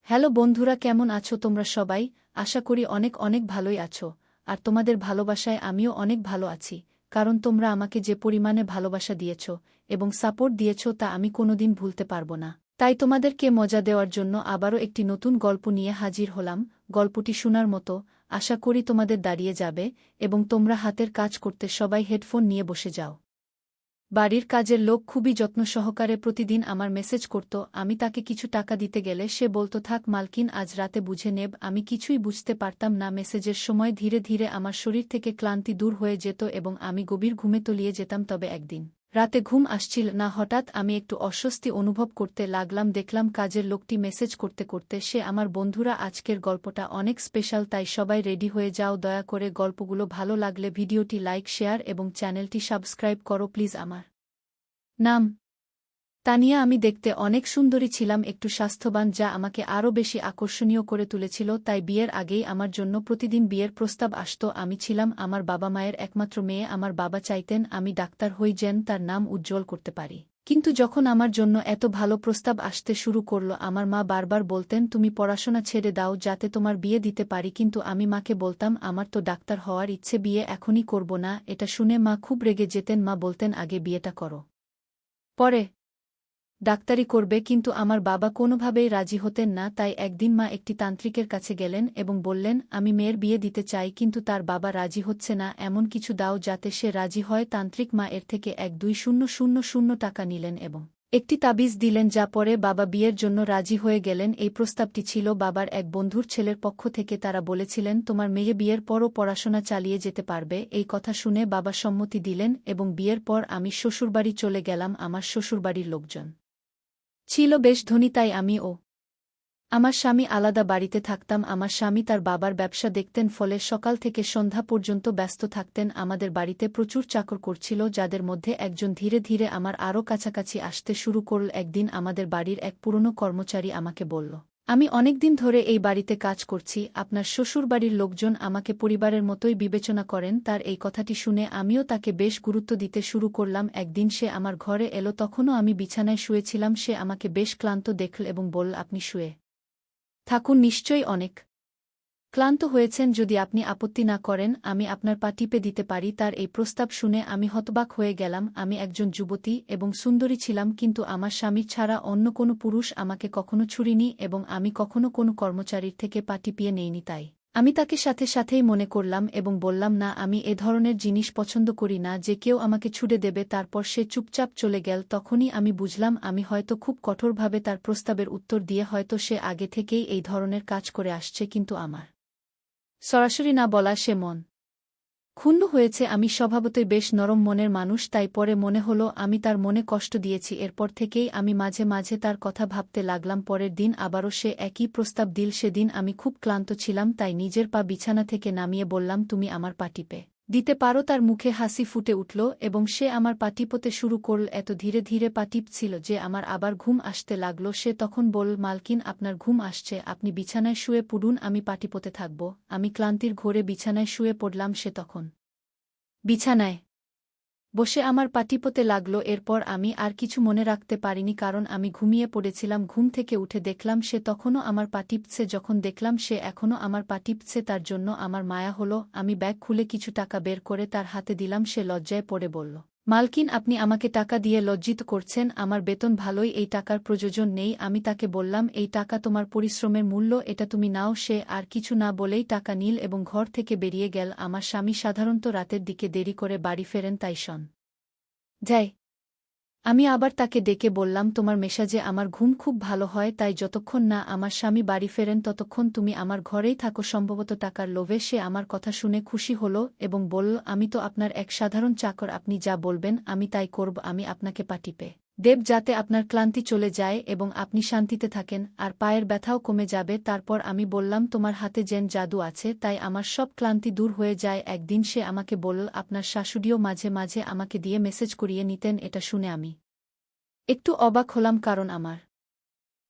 Hello বন্ধুরা, কেমন আছো তোমরা সবাই? আশা করি অনেক অনেক ভালোই আছো। আর তোমাদের ভালোবাসায় আমিও অনেক ভালো আছি, কারণ তোমরা আমাকে যে পরিমাণে ভালোবাসা দিয়েছ এবং সাপোর্ট দিয়েছ তা আমি কোনোদিন ভুলতে পারবো না। তাই তোমাদেরকে মজা দেওয়ার জন্য আবারও একটি নতুন গল্প নিয়ে হাজির হলাম। গল্পটি শোনার মতো, আশা করি তোমাদের দাঁড়িয়ে যাবে এবং তোমরা হাতের কাজ করতে সবাই হেডফোন নিয়ে বসে যাও। বাড়ির কাজের লোক খুবই যত্ন সহকারে প্রতিদিন আমার মেসেজ করত। আমি তাকে কিছু টাকা দিতে গেলে সে বলতো, থাক মালকিন, আজ রাতে বুঝে নেব। আমি কিছুই বুঝতে পারতাম না। মেসেজের সময় ধীরে ধীরে আমার শরীর থেকে ক্লান্তি দূর হয়ে যেত এবং আমি গভীর ঘুমে তলিয়ে যেতাম। তবে একদিন রাতে ঘুম আসছিল না। হঠাৎ আমি একটু অস্বস্তি অনুভব করতে লাগলাম। দেখলাম কাজের লোকটি মেসেজ করতে করতে সে আমার বন্ধুরা, আজকের গল্পটা অনেক স্পেশাল, তাই সবাই রেডি হয়ে যাও। দয়া করে গল্পগুলো ভালো লাগলে ভিডিওটি লাইক, শেয়ার এবং চ্যানেলটি সাবস্ক্রাইব করো প্লিজ। আমার নাম তানিয়া। আমি দেখতে অনেক সুন্দরী ছিলাম, একটু স্বাস্থ্যবান, যা আমাকে আরও বেশি আকর্ষণীয় করে তুলেছিল। তাই বিয়ের আগেই আমার জন্য প্রতিদিন বিয়ের প্রস্তাব আসত। আমি ছিলাম আমার বাবা মায়ের একমাত্র মেয়ে। আমার বাবা চাইতেন আমি ডাক্তার হই, যেন তার নাম উজ্জ্বল করতে পারি। কিন্তু যখন আমার জন্য এত ভালো প্রস্তাব আসতে শুরু করল, আমার মা বারবার বলতেন, তুমি পড়াশোনা ছেড়ে দাও যাতে তোমার বিয়ে দিতে পারি। কিন্তু আমি মাকে বলতাম, আমার তো ডাক্তার হওয়ার ইচ্ছে, বিয়ে এখনই করব না। এটা শুনে মা খুব রেগে যেতেন। মা বলতেন, আগে বিয়েটা করো, পরে ডাক্তারি করবে। কিন্তু আমার বাবা কোনোভাবেই রাজি হতেন না। তাই একদিন মা একটি তান্ত্রিকের কাছে গেলেন এবং বললেন, আমি মেয়ের বিয়ে দিতে চাই, কিন্তু তার বাবা রাজি হচ্ছে না, এমন কিছু দাও যাতে সে রাজি হয়। তান্ত্রিক মা এর থেকে 1,2,000 টাকা নিলেন এবং একটি তাবিজ দিলেন, যা পরে বাবা বিয়ের জন্য রাজি হয়ে গেলেন। এই প্রস্তাবটি ছিল বাবার এক বন্ধুর ছেলের পক্ষ থেকে। তারা বলেছিলেন, তোমার মেয়ে বিয়ের পরও পড়াশোনা চালিয়ে যেতে পারবে। এই কথা শুনে বাবা সম্মতি দিলেন এবং বিয়ের পর আমি শ্বশুরবাড়ি চলে গেলাম। আমার শ্বশুরবাড়ির লোকজন ছিল বেশ ধনী, তাই আমি ও আমার স্বামী আলাদা বাড়িতে থাকতাম। আমার স্বামী তার বাবার ব্যবসা দেখতেন, ফলে সকাল থেকে সন্ধ্যা পর্যন্ত ব্যস্ত থাকতেন। আমাদের বাড়িতে প্রচুর চাকর করছিল, যাদের মধ্যে একজন ধীরে ধীরে আমার আরও কাছাকাছি আসতে শুরু করল। একদিন আমাদের বাড়ির এক পুরনো কর্মচারী আমাকে বলল, আমি অনেকদিন ধরে এই বাড়িতে কাজ করছি, আপনার শ্বশুরবাড়ির লোকজন আমাকে পরিবারের মতোই বিবেচনা করেন। তার এই কথাটি শুনে আমিও তাকে বেশ গুরুত্ব দিতে শুরু করলাম। একদিন সে আমার ঘরে এলো, তখনও আমি বিছানায় শুয়েছিলাম। সে আমাকে বেশ ক্লান্ত দেখল এবং বলল, আপনি শুয়ে থাকুন, নিশ্চয়ই অনেক ক্লান্ত হয়েছেন। যদি আপনি আপত্তি না করেন আমি আপনার পা টিপে দিতে পারি। তার এই প্রস্তাব শুনে আমি হতবাক হয়ে গেলাম। আমি একজন যুবতী এবং সুন্দরী ছিলাম, কিন্তু আমার স্বামী ছাড়া অন্য কোনো পুরুষ আমাকে কখনো ছুঁড়িনি এবং আমি কখনো কোনো কর্মচারীর থেকে পা টিপিয়ে নেইনি। তাই আমি তাকে সাথে সাথেই মনে করলাম এবং বললাম, না, আমি এ ধরনের জিনিস পছন্দ করি না যে কেউ আমাকে ছুড়ে দেবে। তারপর সে চুপচাপ চলে গেল। তখনই আমি বুঝলাম আমি হয়তো খুব কঠোরভাবে তার প্রস্তাবের উত্তর দিয়ে, হয়তো সে আগে থেকেই এই ধরনের কাজ করে আসছে, কিন্তু আমার সরাসরি না বলা সে মন ক্ষুণ্ণ হয়েছে। আমি স্বভাবতই বেশ নরম মনের মানুষ, তাই পরে মনে হলো আমি তার মনে কষ্ট দিয়েছি। এরপর থেকেই আমি মাঝে মাঝে তার কথা ভাবতে লাগলাম। পরের দিন আবারও সে একই প্রস্তাব দিল। সেদিন আমি খুব ক্লান্ত ছিলাম, তাই নিজের পা বিছানা থেকে নামিয়ে বললাম, তুমি আমার পা টিপে দিতে পারো। তার মুখে হাসি ফুটে উঠল এবং সে আমার পা টিপতে শুরু করল। এত ধীরে ধীরে পা টিপছিল যে আমার আবার ঘুম আসতে লাগল। সে তখন বলল, মালকিন, আপনার ঘুম আসছে, আপনি বিছানায় শুয়ে পড়ুন, আমি পা টিপতে থাকব। আমি ক্লান্তির ঘোরে বিছানায় শুয়ে পড়লাম। সে তখন বিছানায় বসে আমার পা টিপতে লাগল। এরপর আমি আর কিছু মনে রাখতে পারিনি, কারণ আমি ঘুমিয়ে পড়েছিলাম। ঘুম থেকে উঠে দেখলাম সে তখনও আমার পা টিপছে। যখন দেখলাম সে এখনও আমার পা টিপছে, তার জন্য আমার মায়া হলো। আমি ব্যাগ খুলে কিছু টাকা বের করে তার হাতে দিলাম। সে লজ্জায় পড়ে বলল, মালকিন, আপনি আমাকে টাকা দিয়ে লজ্জিত করছেন, আমার বেতন ভালোই, এই টাকার প্রয়োজন নেই। আমি তাকে বললাম, এই টাকা তোমার পরিশ্রমের মূল্য, এটা তুমি নাও। সে আর কিছু না বলেই টাকা নিল এবং ঘর থেকে বেরিয়ে গেল। আমার স্বামী সাধারণত রাতের দিকে দেরি করে বাড়ি ফেরেন, তাই যাই আমি আবার তাকে ডেকে বললাম, তোমার মেসাজে আমার ঘুম খুব ভালো হয়, তাই যতক্ষণ না আমার স্বামী বাড়ি ফেরেন ততক্ষণ তুমি আমার ঘরেই থাকো। সম্ভবত টাকার লোভে সে আমার কথা শুনে খুশি হল এবং বলল, আমি তো আপনার এক সাধারণ চাকর, আপনি যা বলবেন আমি তাই করব। আমি আপনাকে পা টিপে দেব যাতে আপনার ক্লান্তি চলে যায় এবং আপনি শান্তিতে থাকেন, আর পায়ের ব্যথাও কমে যাবে। তারপর আমি বললাম, তোমার হাতে যেন জাদু আছে, তাই আমার সব ক্লান্তি দূর হয়ে যায়। একদিন সে আমাকে বলল, আপনার শাশুড়িও মাঝে মাঝে আমাকে দিয়ে মেসেজ করিয়ে নিতেন। এটা শুনে আমি একটু অবাক হলাম, কারণ আমার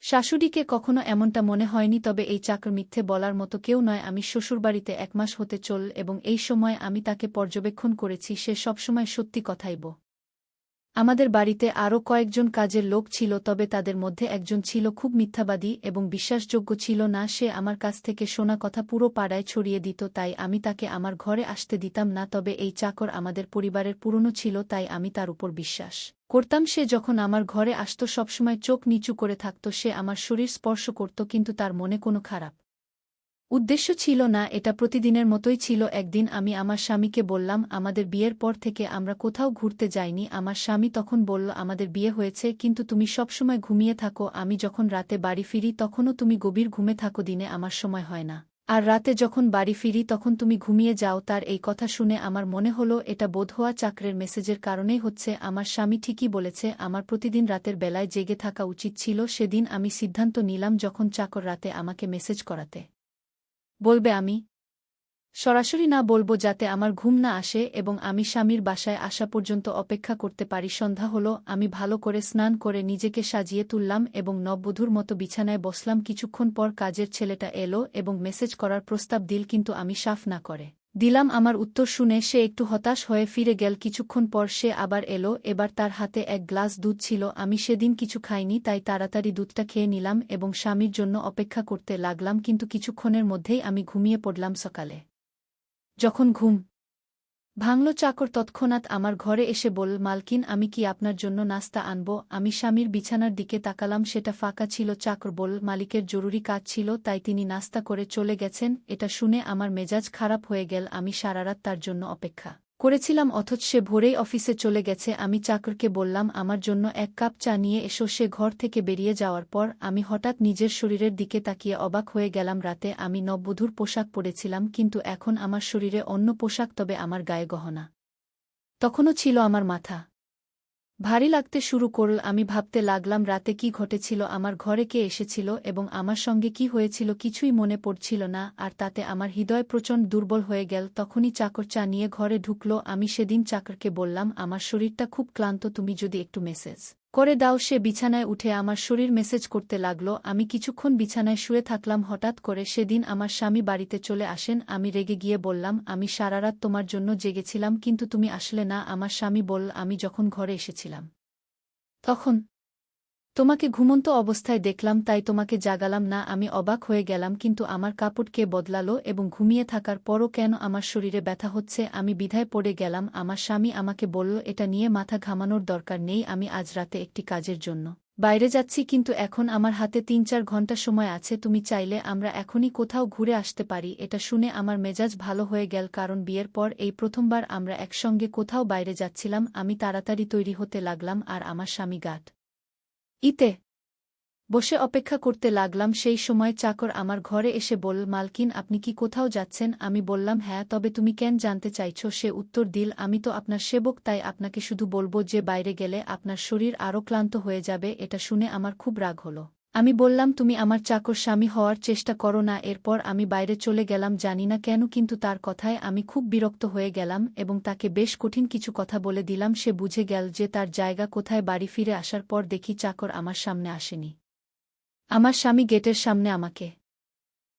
শাশুড়িকে কখনো এমনটা মনে হয়নি। তবে এই চাকর মিথ্যে বলার মতো কেউ নয়। আমি শ্বশুরবাড়িতে 1 মাস হতে চল এবং এই সময় আমি তাকে পর্যবেক্ষণ করেছি। সে সবসময় সত্যি কথাই আমাদের বাড়িতে আরও কয়েকজন কাজের লোক ছিল, তবে তাদের মধ্যে একজন ছিল খুব মিথ্যাবাদী এবং বিশ্বাসযোগ্য ছিল না। সে আমার কাছ থেকে শোনা কথা পুরো পাড়ায় ছড়িয়ে দিত, তাই আমি তাকে আমার ঘরে আসতে দিতাম না। তবে এই চাকর আমাদের পরিবারের পুরনো ছিল, তাই আমি তার উপর বিশ্বাস করতাম। সে যখন আমার ঘরে আসত সবসময় চোখ নিচু করে থাকত। সে আমার শরীর স্পর্শ করত, কিন্তু তার মনে কোনো খারাপ উদ্দেশ্য ছিল না। এটা প্রতিদিনের মতোই ছিল। একদিন আমি আমার স্বামীকে বললাম, আমাদের বিয়ের পর থেকে আমরা কোথাও ঘুরতে যাইনি। আমার স্বামী তখন বলল, আমাদের বিয়ে হয়েছে, কিন্তু তুমি সবসময় ঘুমিয়ে থাকো। আমি যখন রাতে বাড়ি ফিরি তখনও তুমি গভীর ঘুমে থাকো। দিনে আমার সময় হয় না, আর রাতে যখন বাড়ি ফিরি তখন তুমি ঘুমিয়ে যাও। তার এই কথা শুনে আমার মনে হলো এটা বোধহয় চাকরের মেসেজের কারণেই হচ্ছে। আমার স্বামী ঠিকই বলেছে, আমার প্রতিদিন রাতের বেলায় জেগে থাকা উচিত ছিল। সেদিন আমি সিদ্ধান্ত নিলাম, যখন চাকর রাতে আমাকে মেসেজ করাতে বলবে আমি সরাসরি না বলবো, যাতে আমার ঘুম না আসে এবং আমি স্বামীর বাসায় আসা পর্যন্ত অপেক্ষা করতে পারি। সন্ধ্যা হলো, আমি ভালো করে স্নান করে নিজেকে সাজিয়ে তুললাম এবং নববধূর মতো বিছানায় বসলাম। কিছুক্ষণ পর কাজের ছেলেটা এলো এবং মেসেজ করার প্রস্তাব দিল, কিন্তু আমি সাফ না করে দিলাম। আমার উত্তর শুনে সে একটু হতাশ হয়ে ফিরে গেল। কিছুক্ষণ পর সে আবার এলো, এবার তার হাতে এক গ্লাস দুধ ছিল। আমি সেদিন কিছু খাইনি, তাই তাড়াতাড়ি দুধটা খেয়ে নিলাম এবং স্বামীর জন্য অপেক্ষা করতে লাগলাম। কিন্তু কিছুক্ষণের মধ্যেই আমি ঘুমিয়ে পড়লাম। সকালে যখন ঘুম ভাঙল, চাকর তৎক্ষণাৎ আমার ঘরে এসে বলল, মালকিন, আমি কি আপনার জন্য নাস্তা আনব? আমি স্বামীর বিছানার দিকে তাকালাম, সেটা ফাঁকা ছিল। চাকর বলল, মালিকের জরুরি কাজ ছিল, তাই তিনি নাস্তা করে চলে গেছেন। এটা শুনে আমার মেজাজ খারাপ হয়ে গেল। আমি সারারাত তার জন্য অপেক্ষা করেছিলাম, অথচ সে ভোরেই অফিসে চলে গেছে। আমি চাকরকে বললাম, আমার জন্য এক কাপ চা নিয়ে এসো। সে ঘর থেকে বেরিয়ে যাওয়ার পর আমি হঠাৎ নিজের শরীরের দিকে তাকিয়ে অবাক হয়ে গেলাম। রাতে আমি নববধূর পোশাক পরেছিলাম, কিন্তু এখন আমার শরীরে অন্য পোশাক। তবে আমার গায়ে গহনা তখনও ছিল। আমার মাথা ভারী লাগতে শুরু করল। আমি ভাবতে লাগলাম, রাতে কি ঘটেছিল, আমার ঘরে কে এসেছিল এবং আমার সঙ্গে কি হয়েছিল। কিছুই মনে পড়ছিল না, আর তাতে আমার হৃদয় প্রচণ্ড দুর্বল হয়ে গেল। তখনই চাকর চা নিয়ে ঘরে ঢুকল। আমি সেদিন চাকরকে বললাম, আমার শরীরটা খুব ক্লান্ত, তুমি যদি একটু মেসেজ করে দাও। সে বিছানায় উঠে আমার শরীর মেসেজ করতে লাগল। আমি কিছুক্ষণ বিছানায় শুয়ে থাকলাম। হঠাৎ করে সেদিন আমার স্বামী বাড়িতে চলে আসেন। আমি রেগে গিয়ে বললাম, আমি সারারাত তোমার জন্য জেগেছিলাম, কিন্তু তুমি আসলে না। আমার স্বামী বলল, আমি যখন ঘরে এসেছিলাম তখন তোমাকে ঘুমন্ত অবস্থায় দেখলাম, তাই তোমাকে জাগালাম না। আমি অবাক হয়ে গেলাম, কিন্তু আমার কাপড় কে বদলালো এবং ঘুমিয়ে থাকার পরও কেন আমার শরীরে ব্যথা হচ্ছে? আমি দ্বিধায় পড়ে গেলাম। আমার স্বামী আমাকে বলল, এটা নিয়ে মাথা ঘামানোর দরকার নেই। আমি আজ রাতে একটি কাজের জন্য বাইরে যাচ্ছি, কিন্তু এখন আমার হাতে ৩-৪ ঘন্টা সময় আছে। তুমি চাইলে আমরা এখনই কোথাও ঘুরে আসতে পারি। এটা শুনে আমার মেজাজ ভালো হয়ে গেল, কারণ বিয়ের পর এই প্রথমবার আমরা একসঙ্গে কোথাও বাইরে যাচ্ছিলাম। আমি তাড়াতাড়ি তৈরি হতে লাগলাম, আর আমার স্বামী গাট ইতে বসে অপেক্ষা করতে লাগলাম। সেই সময় চাকর আমার ঘরে এসে বলল, মালকিন, আপনি কি কোথাও যাচ্ছেন? আমি বললাম, হ্যাঁ। তবে তুমি কেন জানতে চাইছ? সে উত্তর দিল, আমি তো আপনার সেবক, তাই আপনাকে শুধু বলব যে বাইরে গেলে আপনার শরীর আরও ক্লান্ত হয়ে যাবে। এটা শুনে আমার খুব রাগ হলো। আমি বললাম, তুমি আমার চাকর স্বামী হওয়ার চেষ্টা করো না। এরপর আমি বাইরে চলে গেলাম, জানি না কেন, কিন্তু তার কথায় আমি খুব বিরক্ত হয়ে গেলাম এবং তাকে বেশ কঠিন কিছু কথা বলে দিলাম। সে বুঝে গেল যে তার জায়গা কোথায়। বাড়ি ফিরে আসার পর দেখি চাকর আমার সামনে আসেনি। আমার স্বামী গেটের সামনে আমাকে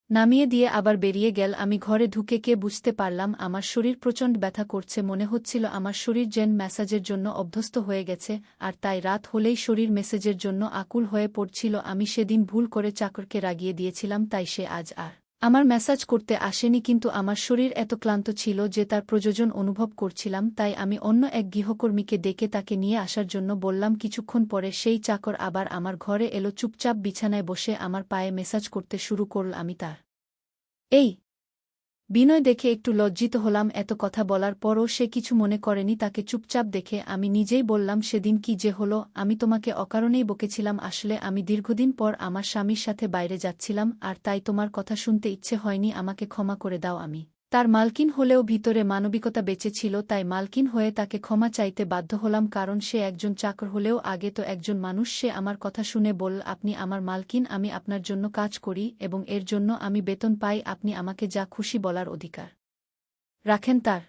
নামিয়ে দিয়ে আবার বেরিয়ে গেল। আমি ঘরে ঢুকে কে বুঝতে পারলাম আমার শরীর প্রচণ্ড ব্যথা করছে। মনে হচ্ছিল আমার শরীর যেন ম্যাসাজের জন্য অভ্যস্ত হয়ে গেছে, আর তাই রাত হলেই শরীর মেসেজের জন্য আকুল হয়ে পড়ছিল। আমি সেদিন ভুল করে চাকরকে রাগিয়ে দিয়েছিলাম, তাই সে আজ আর আমার ম্যাসাজ করতে আসেনি। কিন্তু আমার শরীর এত ক্লান্ত ছিল যে তার প্রয়োজন অনুভব করছিলাম, তাই আমি অন্য এক গৃহকর্মীকে ডেকে তাকে নিয়ে আসার জন্য বললাম। কিছুক্ষণ পরে সেই চাকর আবার আমার ঘরে এলো। চুপচাপ বিছানায় বসে আমার পায়ে ম্যাসাজ করতে শুরু করল। আমি তার এই বিনয় দেখে একটু লজ্জিত হলাম। এত কথা বলার পরও সে কিছু মনে করেনি। তাকে চুপচাপ দেখে আমি নিজেই বললাম, সেদিন কি যে হলো, আমি তোমাকে অকারণেই বকেছিলাম। আসলে আমি দীর্ঘদিন পর আমার স্বামীর সাথে বাইরে যাচ্ছিলাম, আর তাই তোমার কথা শুনতে ইচ্ছে হয়নি। আমাকে ক্ষমা করে দাও। আমি তার মালকিন হলেও ভিতরে মানবিকতা বেঁচে ছিল, তাই মালকিন হয়ে তাকে ক্ষমা চাইতে বাধ্য হলাম, কারণ সে একজন চাকর হলেও আগে তো একজন মানুষ। সে আমার কথা শুনে বলল, আপনি আমার মালকিন, আমি আপনার জন্য কাজ করি এবং এর জন্য আমি বেতন পাই। আপনি আমাকে যা খুশি বলার অধিকার রাখেন। তার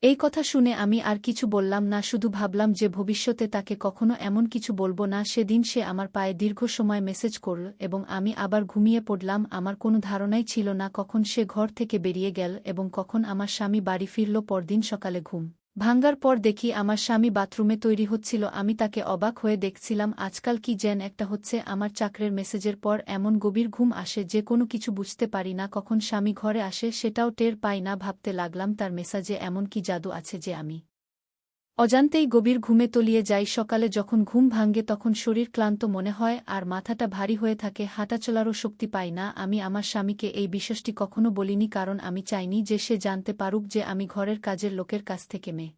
এই কথা শুনে আমি আর কিছু বললাম না, শুধু ভাবলাম যে ভবিষ্যতে তাকে কখনো এমন কিছু বলবো না। সেদিন সে আমার পায়ে দীর্ঘ সময় মেসেজ করল এবং আমি আবার ঘুমিয়ে পড়লাম। আমার কোনো ধারণাই ছিল না কখন সে ঘর থেকে বেরিয়ে গেল এবং কখন আমার স্বামী বাড়ি ফিরল। পরদিন সকালে ঘুম ভাঙ্গার পর দেখি আমার স্বামী বাথরুমে তৈরি হচ্ছিল, আমি তাকে অবাক হয়ে দেখছিলাম। আজকাল কি যেন একটা হচ্ছে, আমার চাকরের মেসেজের পর এমন গভীর ঘুম আসে যে কোনো কিছু বুঝতে পারি না, কখন স্বামী ঘরে আসে সেটাও টের পাই না। ভাবতে লাগলাম তার মেসাজে এমন কি জাদু আছে যে আমি অজান্তেই গভীর ঘুমে তলিয়ে যাই। সকালে যখন ঘুম ভাঙ্গে তখন শরীর ক্লান্ত মনে হয় আর মাথাটা ভারী হয়ে থাকে, হাঁটাচলারও শক্তি পাই না। আমি আমার স্বামীকে এই বিষয়টি কখনো বলিনি, কারণ আমি চাইনি যে সে জানতে পারুক যে আমি ঘরের কাজের লোকের কাছ থেকে মেয়ে